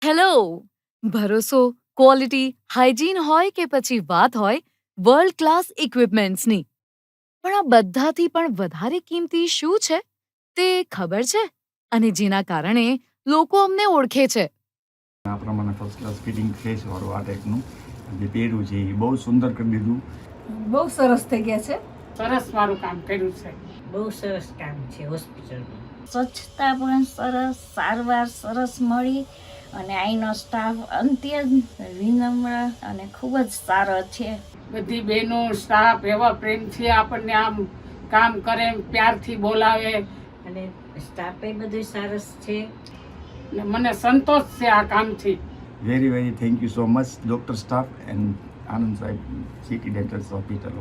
Hello. ભરોસો, quality, hygiene હોય કે પછી વાત હોય વર્લ્ડ ક્લાસ ઇક્વિપમેન્ટ્સની, પણ આ બધાથી પણ વધારે કિંમતી શું છે તે ખબર છે? અને જેના કારણે લોકો અમને ઓળખે છે. આ પ્રમાણે ફર્સ્ટ ક્લાસ ફિટિંગ ફેસ વાળું આ ટાઈપનું જે પહેર્યું છે એ બહુ સુંદર કરી દીધું. બહુ સરસ થઈ ગયા છે. સરસ મારું કામ કર્યું છે. બહુ સરસ કામ છે હોસ્પિટલમાં. સ્વચ્છતા પણ સરસ, સારવાર સરસ મળી અને અહીંનો સ્ટાફ અત્યંત વિનમ્ર અને ખૂબ જ સારો છે. બધી બહેનો સ્ટાફ એવા પ્રેમથી આપણને આમ કામ કરે, પ્યારથી બોલાવે અને સ્ટાફે બધું સરસ છે. ને મને સંતોષ છે આ કામથી. Very very thank you so much doctor staff and Anand સાહેબ સિટી ડેન્ટલ હોસ્પિટલ.